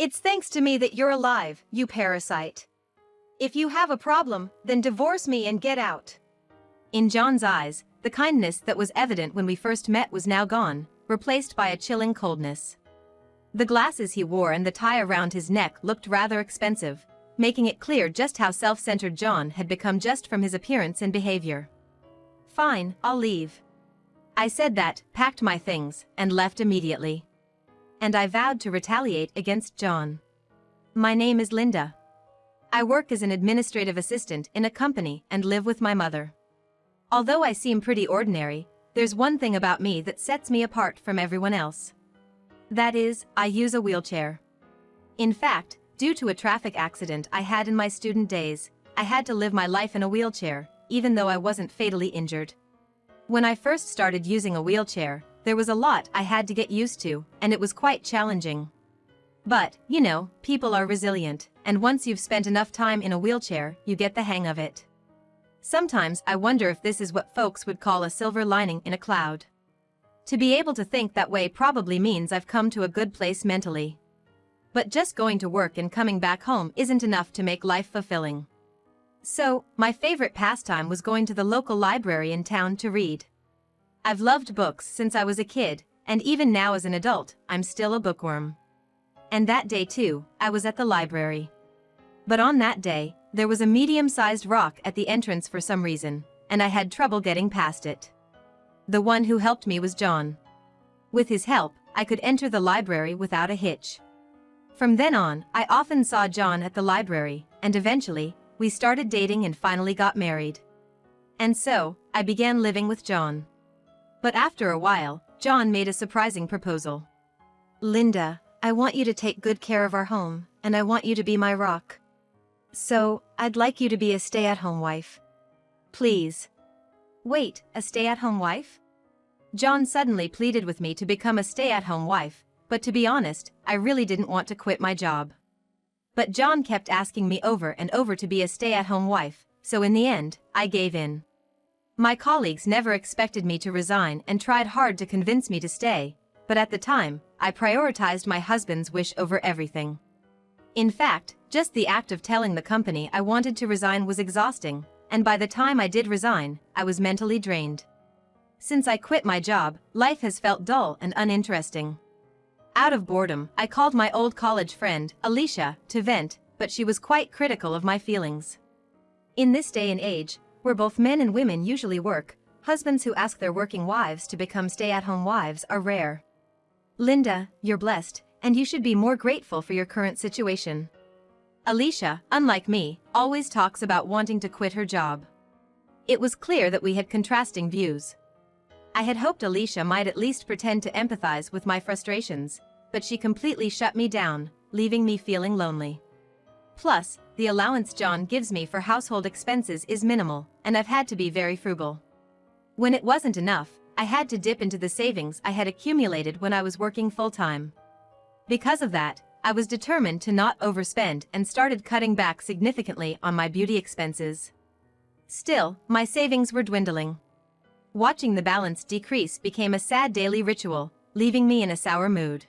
It's thanks to me that you're alive, you parasite. If you have a problem, then divorce me and get out. In John's eyes, the kindness that was evident when we first met was now gone, replaced by a chilling coldness. The glasses he wore and the tie around his neck looked rather expensive, making it clear just how self-centered John had become just from his appearance and behavior. Fine, I'll leave. I said that, packed my things, and left immediately. And I vowed to retaliate against John. My name is Linda. I work as an administrative assistant in a company and live with my mother. Although I seem pretty ordinary, there's one thing about me that sets me apart from everyone else. That is, I use a wheelchair. In fact, due to a traffic accident I had in my student days, I had to live my life in a wheelchair, even though I wasn't fatally injured. When I first started using a wheelchair, there was a lot I had to get used to, and it was quite challenging. But, you know, people are resilient, and once you've spent enough time in a wheelchair, you get the hang of it. Sometimes I wonder if this is what folks would call a silver lining in a cloud. To be able to think that way probably means I've come to a good place mentally. But just going to work and coming back home isn't enough to make life fulfilling. So, my favorite pastime was going to the local library in town to read. I've loved books since I was a kid, and even now as an adult, I'm still a bookworm. And that day too, I was at the library. But on that day, there was a medium-sized rock at the entrance for some reason, and I had trouble getting past it. The one who helped me was John. With his help, I could enter the library without a hitch. From then on, I often saw John at the library, and eventually, we started dating and finally got married. And so, I began living with John. But after a while, John made a surprising proposal. Linda, I want you to take good care of our home, and I want you to be my rock. So, I'd like you to be a stay-at-home wife. Please. Wait, a stay-at-home wife? John suddenly pleaded with me to become a stay-at-home wife, but to be honest, I really didn't want to quit my job. But John kept asking me over and over to be a stay-at-home wife, so in the end, I gave in. My colleagues never expected me to resign and tried hard to convince me to stay, but at the time, I prioritized my husband's wish over everything. In fact, just the act of telling the company I wanted to resign was exhausting, and by the time I did resign, I was mentally drained. Since I quit my job, life has felt dull and uninteresting. Out of boredom, I called my old college friend, Alicia, to vent, but she was quite critical of my feelings. In this day and age, where both men and women usually work, husbands who ask their working wives to become stay-at-home wives are rare. Linda, you're blessed, and you should be more grateful for your current situation. Alicia, unlike me, always talks about wanting to quit her job. It was clear that we had contrasting views. I had hoped Alicia might at least pretend to empathize with my frustrations, but she completely shut me down, leaving me feeling lonely. Plus, the allowance John gives me for household expenses is minimal, and I've had to be very frugal. When it wasn't enough, I had to dip into the savings I had accumulated when I was working full-time. Because of that, I was determined to not overspend and started cutting back significantly on my beauty expenses. Still, my savings were dwindling. Watching the balance decrease became a sad daily ritual, leaving me in a sour mood.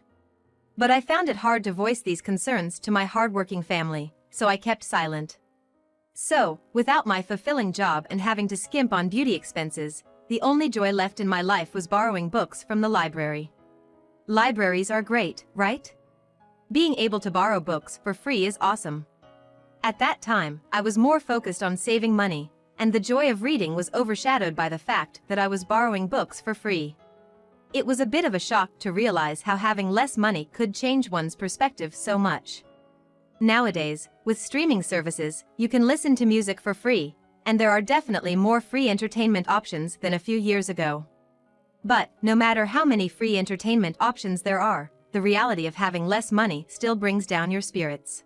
But I found it hard to voice these concerns to my hardworking family, so I kept silent. So, without my fulfilling job and having to skimp on beauty expenses, the only joy left in my life was borrowing books from the library. Libraries are great, right? Being able to borrow books for free is awesome. At that time, I was more focused on saving money, and the joy of reading was overshadowed by the fact that I was borrowing books for free. It was a bit of a shock to realize how having less money could change one's perspective so much. Nowadays, with streaming services, you can listen to music for free, and there are definitely more free entertainment options than a few years ago. But, no matter how many free entertainment options there are, the reality of having less money still brings down your spirits.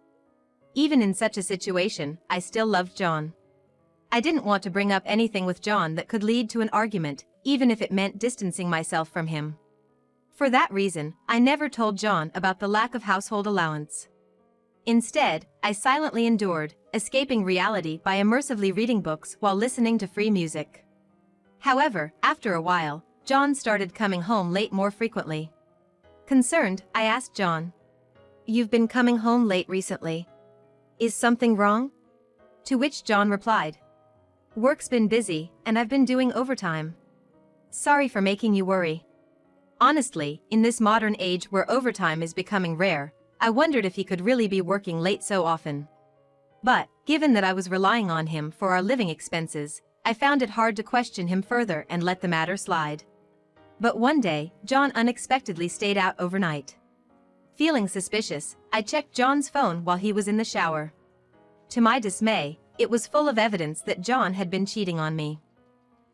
Even in such a situation, I still loved John. I didn't want to bring up anything with John that could lead to an argument, even if it meant distancing myself from him. For that reason, I never told John about the lack of household allowance. Instead, I silently endured, escaping reality by immersively reading books while listening to free music. However, after a while, John started coming home late more frequently. Concerned, I asked John, You've been coming home late recently. Is something wrong? To which John replied, Work's been busy, and I've been doing overtime. Sorry for making you worry. Honestly, in this modern age where overtime is becoming rare, I wondered if he could really be working late so often. But, given that I was relying on him for our living expenses, I found it hard to question him further and let the matter slide. But one day, John unexpectedly stayed out overnight. Feeling suspicious, I checked John's phone while he was in the shower. To my dismay, it was full of evidence that John had been cheating on me.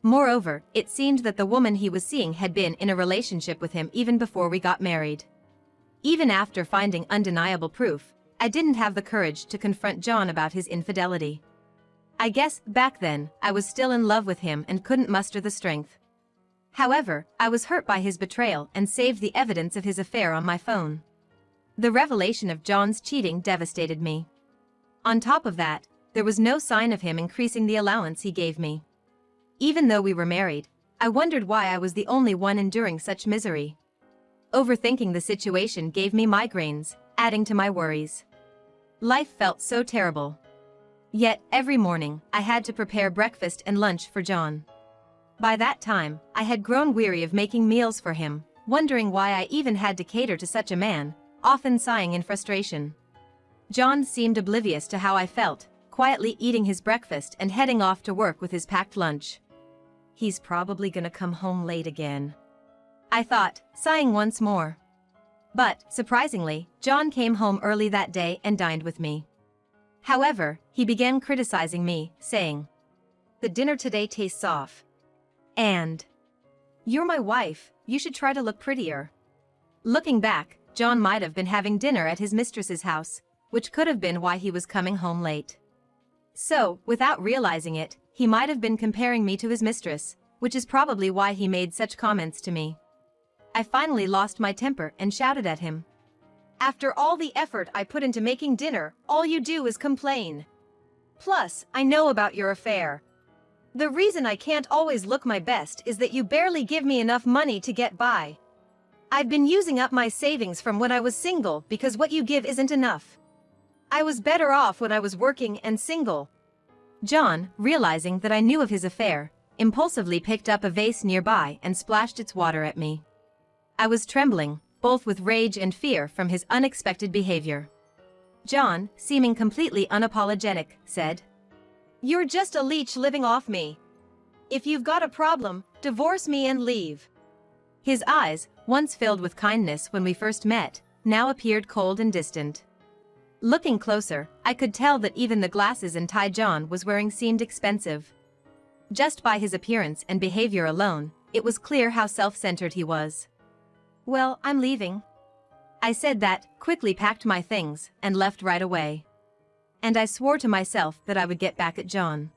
Moreover, it seemed that the woman he was seeing had been in a relationship with him even before we got married. Even after finding undeniable proof, I didn't have the courage to confront John about his infidelity. I guess, back then, I was still in love with him and couldn't muster the strength. However, I was hurt by his betrayal and saved the evidence of his affair on my phone. The revelation of John's cheating devastated me. On top of that, there was no sign of him increasing the allowance he gave me. Even though we were married, I wondered why I was the only one enduring such misery. Overthinking the situation gave me migraines, adding to my worries. Life felt so terrible. Yet, every morning, I had to prepare breakfast and lunch for John. By that time, I had grown weary of making meals for him, wondering why I even had to cater to such a man, often sighing in frustration. John seemed oblivious to how I felt, quietly eating his breakfast and heading off to work with his packed lunch. He's probably gonna come home late again, I thought, sighing once more. But, surprisingly, John came home early that day and dined with me. However, he began criticizing me, saying, "The dinner today tastes off. And you're my wife, you should try to look prettier." Looking back, John might have been having dinner at his mistress's house, which could have been why he was coming home late. So, without realizing it, he might have been comparing me to his mistress, which is probably why he made such comments to me. I finally lost my temper and shouted at him. "After all the effort I put into making dinner, all you do is complain. Plus, I know about your affair. The reason I can't always look my best is that you barely give me enough money to get by. I've been using up my savings from when I was single because what you give isn't enough. I was better off when I was working and single." John, realizing that I knew of his affair, impulsively picked up a vase nearby and splashed its water at me. I was trembling, both with rage and fear from his unexpected behavior. John, seeming completely unapologetic, said, "You're just a leech living off me. If you've got a problem, divorce me and leave." His eyes, once filled with kindness when we first met, now appeared cold and distant. Looking closer, I could tell that even the glasses and tie John was wearing seemed expensive. Just by his appearance and behavior alone, it was clear how self-centered he was. "Well, I'm leaving." I said that, quickly packed my things, and left right away. And I swore to myself that I would get back at John.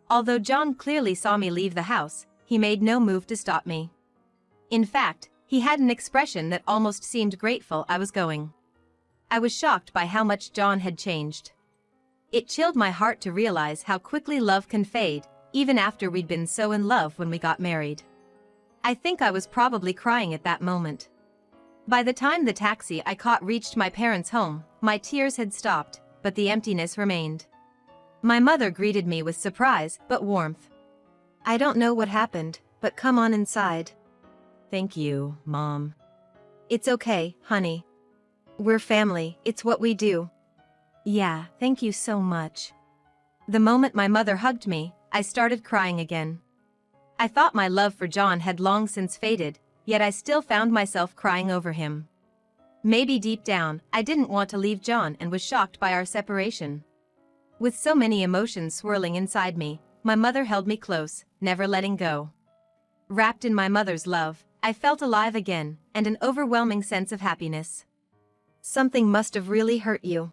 Although John clearly saw me leave the house, he made no move to stop me. In fact, he had an expression that almost seemed grateful I was going. I was shocked by how much John had changed. It chilled my heart to realize how quickly love can fade, even after we'd been so in love when we got married. I think I was probably crying at that moment. By the time the taxi I caught reached my parents' home, my tears had stopped, but the emptiness remained. My mother greeted me with surprise but warmth. "I don't know what happened, but come on inside." "Thank you, Mom." "It's okay, honey. We're family, it's what we do." "Yeah, thank you so much." The moment my mother hugged me, I started crying again. I thought my love for John had long since faded, yet I still found myself crying over him. Maybe deep down, I didn't want to leave John and was shocked by our separation. With so many emotions swirling inside me, my mother held me close, never letting go. Wrapped in my mother's love, I felt alive again, and an overwhelming sense of happiness. "Something must have really hurt you."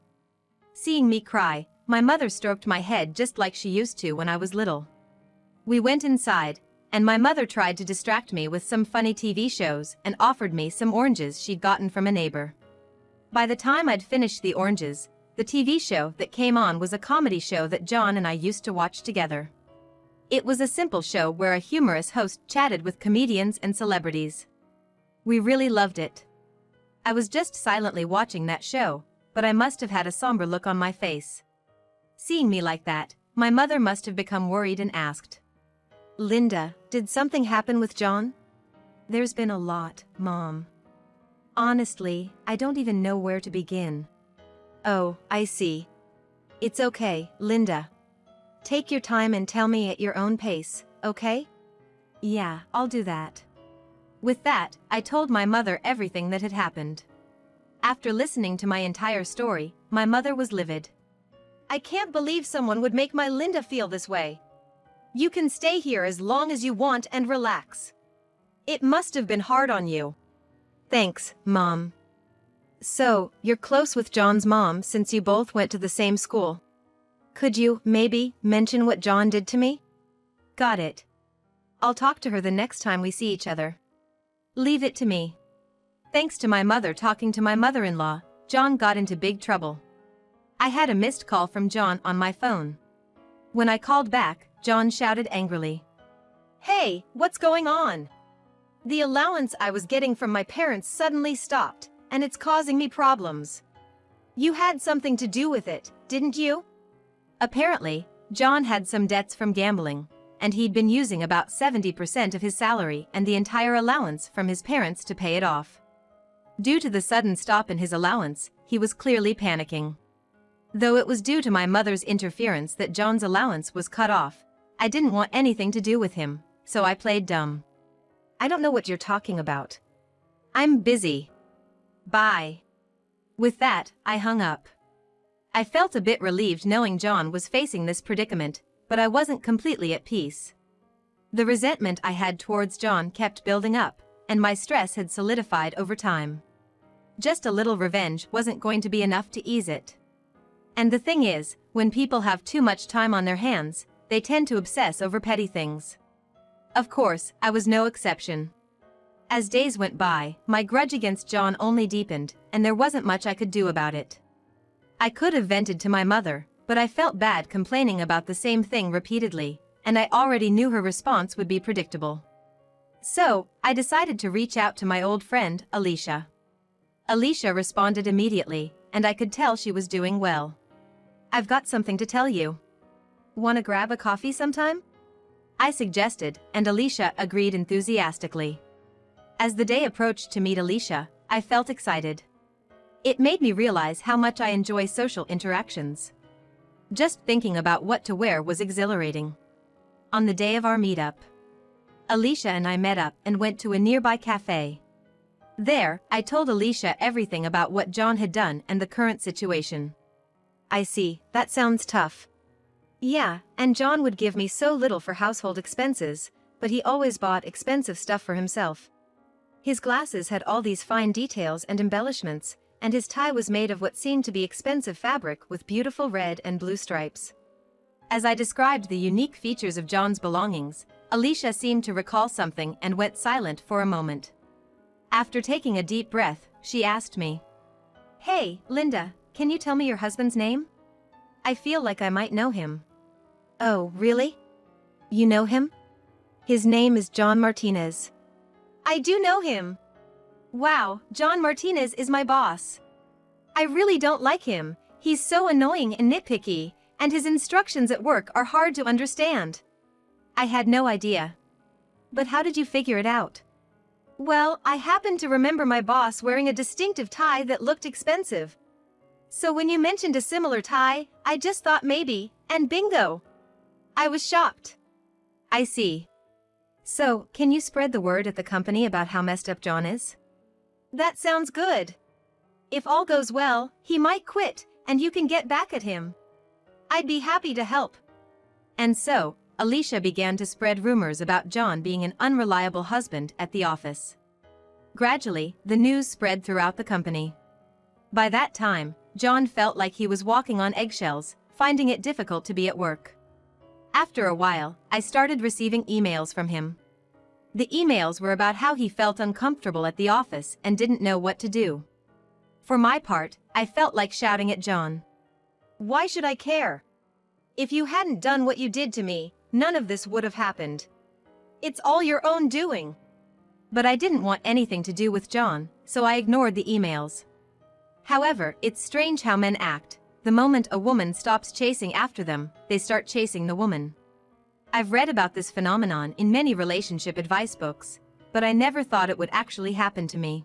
Seeing me cry, my mother stroked my head just like she used to when I was little. We went inside, and my mother tried to distract me with some funny TV shows and offered me some oranges she'd gotten from a neighbor. By the time I'd finished the oranges, the TV show that came on was a comedy show that John and I used to watch together. It was a simple show where a humorous host chatted with comedians and celebrities. We really loved it. I was just silently watching that show, but I must have had a somber look on my face. Seeing me like that, my mother must have become worried and asked, "Linda, did something happen with John?" "There's been a lot, Mom. Honestly, I don't even know where to begin." "Oh, I see. It's okay, Linda. Take your time and tell me at your own pace, okay?" "Yeah, I'll do that." With that, I told my mother everything that had happened. After listening to my entire story, my mother was livid. "I can't believe someone would make my Linda feel this way. You can stay here as long as you want and relax. It must have been hard on you." "Thanks, Mom." "So, you're close with John's mom since you both went to the same school. Could you, maybe, mention what John did to me?" "Got it. I'll talk to her the next time we see each other. Leave it to me." Thanks to my mother talking to my mother-in-law, John got into big trouble. I had a missed call from John on my phone. When I called back, John shouted angrily, "Hey, what's going on? The allowance I was getting from my parents suddenly stopped, and it's causing me problems. You had something to do with it, didn't you?" Apparently, John had some debts from gambling, and he'd been using about 70% of his salary and the entire allowance from his parents to pay it off. Due to the sudden stop in his allowance, he was clearly panicking. Though it was due to my mother's interference that John's allowance was cut off, I didn't want anything to do with him, so I played dumb. "I don't know what you're talking about. I'm busy. Bye." With that, I hung up. I felt a bit relieved knowing John was facing this predicament, but I wasn't completely at peace. The resentment I had towards John kept building up, and my stress had solidified over time. Just a little revenge wasn't going to be enough to ease it. And the thing is, when people have too much time on their hands, they tend to obsess over petty things. Of course, I was no exception. As days went by, my grudge against John only deepened, and there wasn't much I could do about it. I could have vented to my mother, but I felt bad complaining about the same thing repeatedly, and I already knew her response would be predictable. So, I decided to reach out to my old friend, Alicia. Alicia responded immediately, and I could tell she was doing well. "I've got something to tell you. Wanna grab a coffee sometime?" I suggested, and Alicia agreed enthusiastically. As the day approached to meet Alicia, I felt excited. It made me realize how much I enjoy social interactions. Just thinking about what to wear was exhilarating. On the day of our meetup, Alicia and I met up and went to a nearby cafe. There, I told Alicia everything about what John had done and the current situation. "I see, that sounds tough." "Yeah, and John would give me so little for household expenses, but he always bought expensive stuff for himself. His glasses had all these fine details and embellishments, and his tie was made of what seemed to be expensive fabric with beautiful red and blue stripes." As I described the unique features of John's belongings, Alicia seemed to recall something and went silent for a moment. After taking a deep breath, she asked me, "Hey, Linda, can you tell me your husband's name? I feel like I might know him." "Oh, really? You know him? His name is John Martinez." "I do know him. Wow, John Martinez is my boss. I really don't like him. He's so annoying and nitpicky, and his instructions at work are hard to understand." I had no idea. "But how did you figure it out?" "Well, I happened to remember my boss wearing a distinctive tie that looked expensive. So when you mentioned a similar tie, I just thought maybe, and bingo! I was shocked." "I see. So, can you spread the word at the company about how messed up John is?" "That sounds good. If all goes well, he might quit, and you can get back at him. I'd be happy to help." And so, Alicia began to spread rumors about John being an unreliable husband at the office. Gradually, the news spread throughout the company. By that time, John felt like he was walking on eggshells, finding it difficult to be at work. After a while, I started receiving emails from him. The emails were about how he felt uncomfortable at the office and didn't know what to do. For my part, I felt like shouting at John. "Why should I care? If you hadn't done what you did to me, none of this would have happened. It's all your own doing." But I didn't want anything to do with John, so I ignored the emails. However, it's strange how men act. The moment a woman stops chasing after them, they start chasing the woman. I've read about this phenomenon in many relationship advice books, but I never thought it would actually happen to me.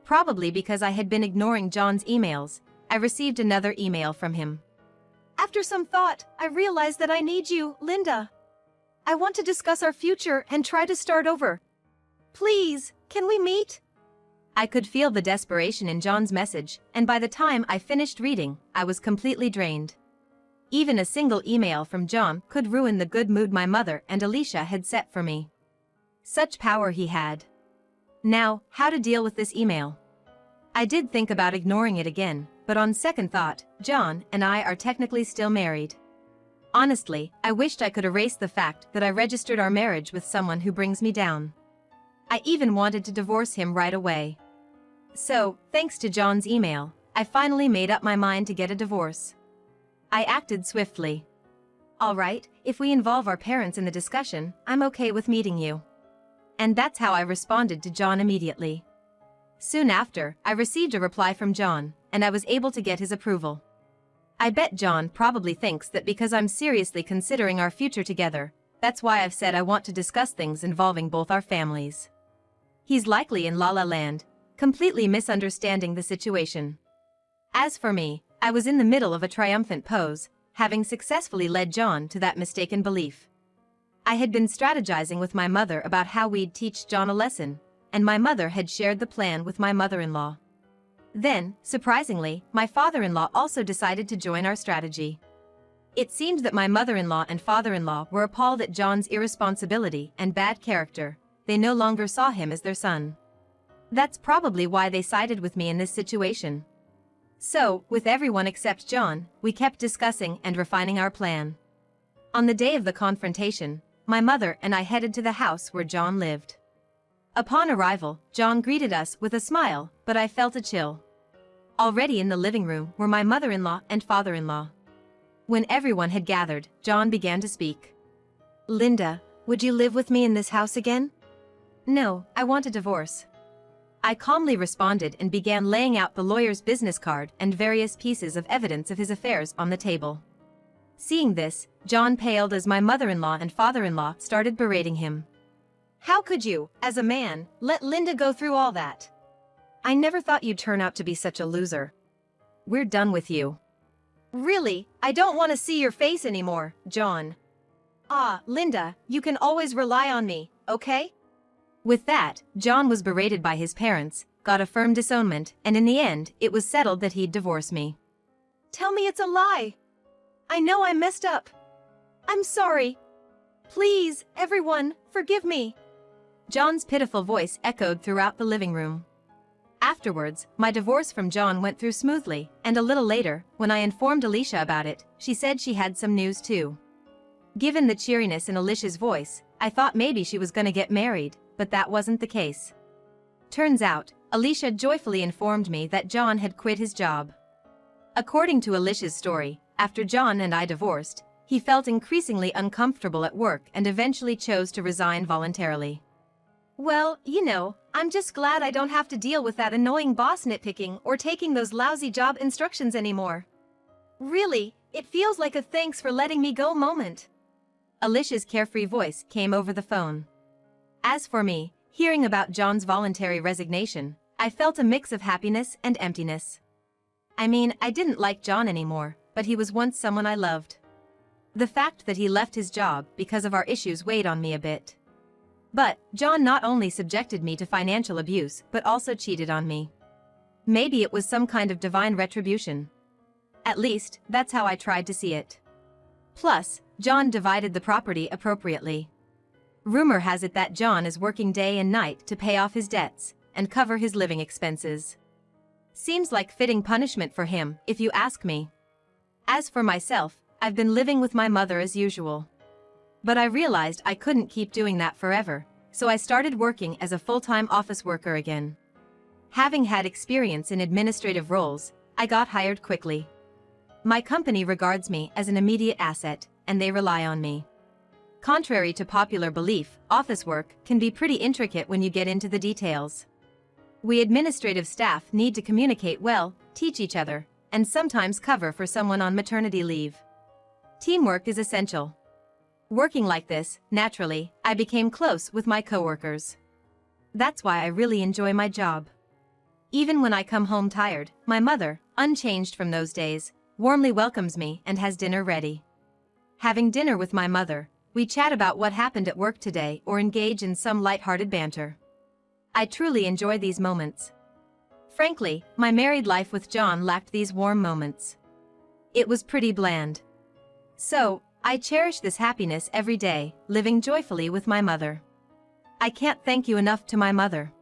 Probably because I had been ignoring John's emails, I received another email from him. After some thought, I realized that I need you, Linda. I want to discuss our future and try to start over. Please, can we meet? I could feel the desperation in John's message, and by the time I finished reading, I was completely drained. Even a single email from John could ruin the good mood my mother and Alicia had set for me. Such power he had. Now, how to deal with this email? I did think about ignoring it again, but on second thought, John and I are technically still married. Honestly, I wished I could erase the fact that I registered our marriage with someone who brings me down. I even wanted to divorce him right away. So, thanks to John's email, I finally made up my mind to get a divorce. I acted swiftly. All right, if we involve our parents in the discussion, I'm okay with meeting you. And that's how I responded to John immediately. Soon after, I received a reply from John, and I was able to get his approval. I bet John probably thinks that because I'm seriously considering our future together, that's why I've said I want to discuss things involving both our families. He's likely in La La Land, completely misunderstanding the situation. As for me, I was in the middle of a triumphant pose, having successfully led John to that mistaken belief. I had been strategizing with my mother about how we'd teach John a lesson, and my mother had shared the plan with my mother-in-law. Then, surprisingly, my father-in-law also decided to join our strategy. It seemed that my mother-in-law and father-in-law were appalled at John's irresponsibility and bad character. They no longer saw him as their son. That's probably why they sided with me in this situation. So, with everyone except John, we kept discussing and refining our plan. On the day of the confrontation, my mother and I headed to the house where John lived. Upon arrival, John greeted us with a smile, but I felt a chill. Already in the living room were my mother-in-law and father-in-law. When everyone had gathered, John began to speak. Linda, would you live with me in this house again? No, I want a divorce. I calmly responded and began laying out the lawyer's business card and various pieces of evidence of his affairs on the table. Seeing this, John paled as my mother-in-law and father-in-law started berating him. How could you, as a man, let Linda go through all that? I never thought you'd turn out to be such a loser. We're done with you. Really, I don't want to see your face anymore, John. Ah, Linda, you can always rely on me, okay? With that, John was berated by his parents, got a firm disownment, and in the end, it was settled that he'd divorce me. Tell me it's a lie. I know I messed up. I'm sorry. Please, everyone, forgive me. John's pitiful voice echoed throughout the living room. Afterwards, my divorce from John went through smoothly, and a little later, when I informed Alicia about it, she said she had some news too. Given the cheeriness in Alicia's voice, I thought maybe she was gonna get married, but that wasn't the case. Turns out, Alicia joyfully informed me that John had quit his job. According to Alicia's story, after John and I divorced, he felt increasingly uncomfortable at work and eventually chose to resign voluntarily. Well, you know, I'm just glad I don't have to deal with that annoying boss nitpicking or taking those lousy job instructions anymore. Really, it feels like a thanks for letting me go moment. Alicia's carefree voice came over the phone. As for me, hearing about John's voluntary resignation, I felt a mix of happiness and emptiness. I mean, I didn't like John anymore, but he was once someone I loved. The fact that he left his job because of our issues weighed on me a bit. But John not only subjected me to financial abuse but also cheated on me. Maybe it was some kind of divine retribution. At least, that's how I tried to see it. Plus, John divided the property appropriately. Rumor has it that John is working day and night to pay off his debts and cover his living expenses. Seems like fitting punishment for him, if you ask me. As for myself, I've been living with my mother as usual. But I realized I couldn't keep doing that forever, so I started working as a full-time office worker again. Having had experience in administrative roles, I got hired quickly. My company regards me as an immediate asset, and they rely on me. Contrary to popular belief, office work can be pretty intricate when you get into the details. We administrative staff need to communicate well, teach each other, and sometimes cover for someone on maternity leave. Teamwork is essential. Working like this, naturally, I became close with my coworkers. That's why I really enjoy my job. Even when I come home tired, my mother, unchanged from those days, warmly welcomes me and has dinner ready. Having dinner with my mother, we chat about what happened at work today or engage in some light-hearted banter. I truly enjoy these moments. Frankly, my married life with John lacked these warm moments. It was pretty bland. So, I cherish this happiness every day, living joyfully with my mother. I can't thank you enough to my mother.